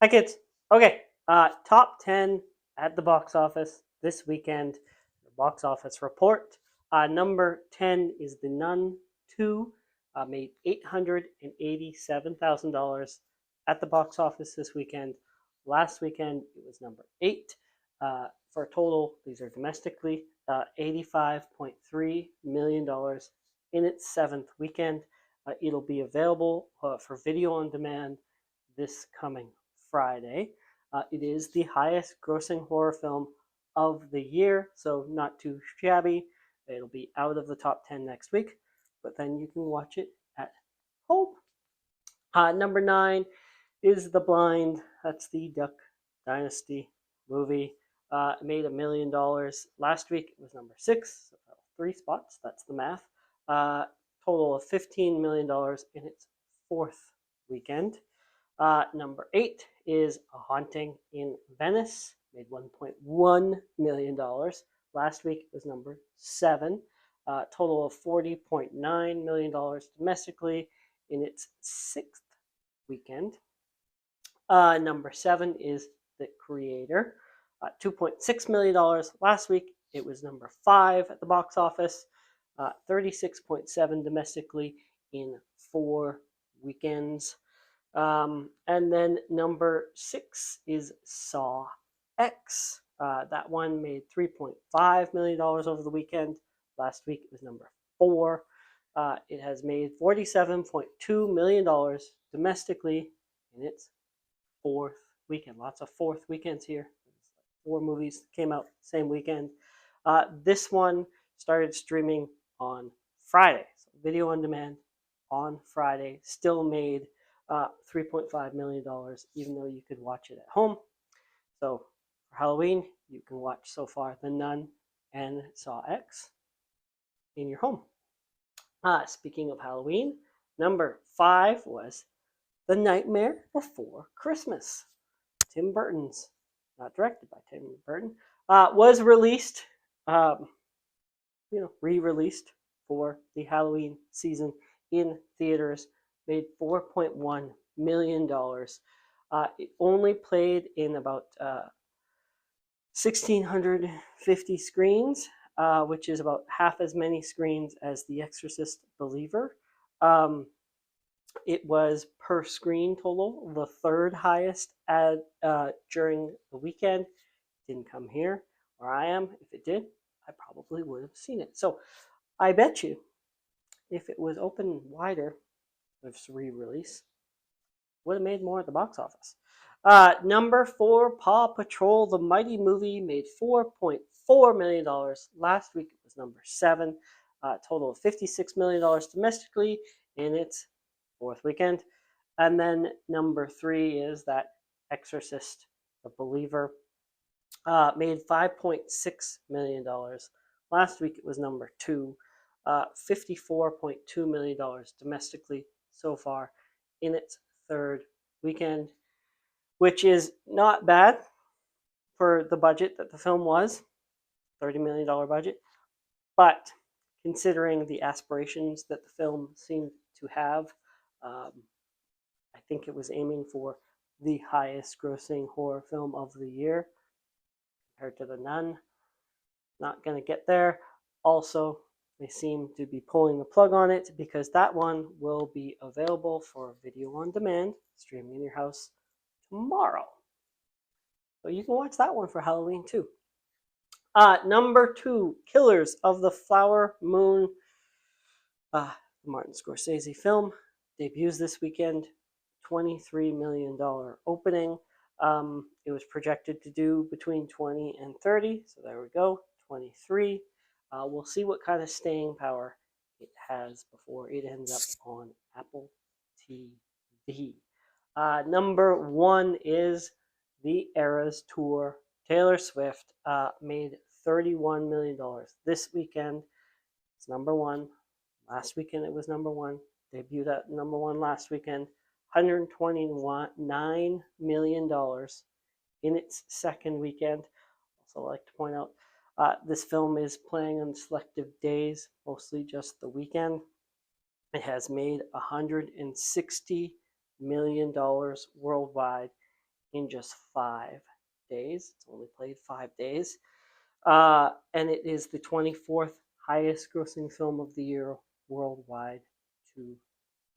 Hi, kids. Okay, top 10 at the box office this weekend. The box office report. Number 10 is The Nun 2, made $887,000 at the box office this weekend. Last weekend, it was number 8. For a total, these are domestically, $85.3 million in its seventh weekend. It'll be available for video on demand this coming Friday. It is the highest grossing horror film of the year, so not too shabby. It'll be out of the top 10 next week, but then you can watch it at home. Number 9 is The Blind. That's the Duck Dynasty movie. It made $1 million. Last week it was number 6, so 3 spots. That's the math. Total of $15 million in its fourth weekend. Number 8 is A Haunting in Venice, made $1.1 million. Last week it was number 7. Total of $40.9 million domestically in its sixth weekend. Number 7 is The Creator, $2.6 million. Last week it was number 5 at the box office, 36.7 domestically in 4 weekends. And then number 6 is Saw X. That one made $3.5 million over the weekend. Last week it was number 4. It has made $47.2 million domestically in its fourth weekend. Lots of fourth weekends here. 4 movies came out same weekend. This one started streaming on Friday. So video on demand on Friday. Still made $3.5 million, even though you could watch it at home. So for Halloween, you can watch so far The Nun and Saw X in your home. Speaking of Halloween, number 5 was The Nightmare Before Christmas. Tim Burton's, not directed by Tim Burton, was released, re-released for the Halloween season in theaters. Made $4.1 million. It only played in about 1,650 screens, which is about half as many screens as The Exorcist Believer. It was per screen total the third highest during the weekend. Didn't come here where I am. If it did, I probably would have seen it. So I bet you if it was open wider, this re-release would have made more at the box office. Number 4, Paw Patrol: The Mighty Movie made $4.4 million. Last week it was number 7. Total of $56 million domestically in its fourth weekend. And then number 3 is that Exorcist, The Believer, made $5.6 million. Last week it was number 2. $54.2 million domestically so far in its third weekend, which is not bad for the budget that the film was, $30 million budget. But considering the aspirations that the film seemed to have, I think it was aiming for the highest grossing horror film of the year compared to The Nun. Not going to get there. Also, they seem to be pulling the plug on it because that one will be available for video on demand, streaming in your house tomorrow. So you can watch that one for Halloween too. Number 2, Killers of the Flower Moon. The Martin Scorsese film debuts this weekend. $23 million opening. It was projected to do between 20 and 30, so there we go, 23. We'll see what kind of staying power it has before it ends up on Apple TV. Number 1 is The Eras Tour. Taylor Swift made $31 million this weekend. It's number 1. Last weekend it was number 1. Debuted at number 1 last weekend. $129 million in its second weekend. Also, like to point out, this film is playing on selective days, mostly just the weekend. It has made $160 million worldwide in just 5 days. It's only played 5 days. And it is the 24th highest grossing film of the year worldwide to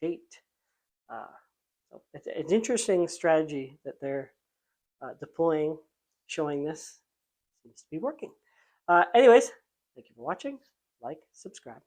date. So it's an interesting strategy that they're deploying, showing this seems to be working. Anyways, thank you for watching. Like, subscribe.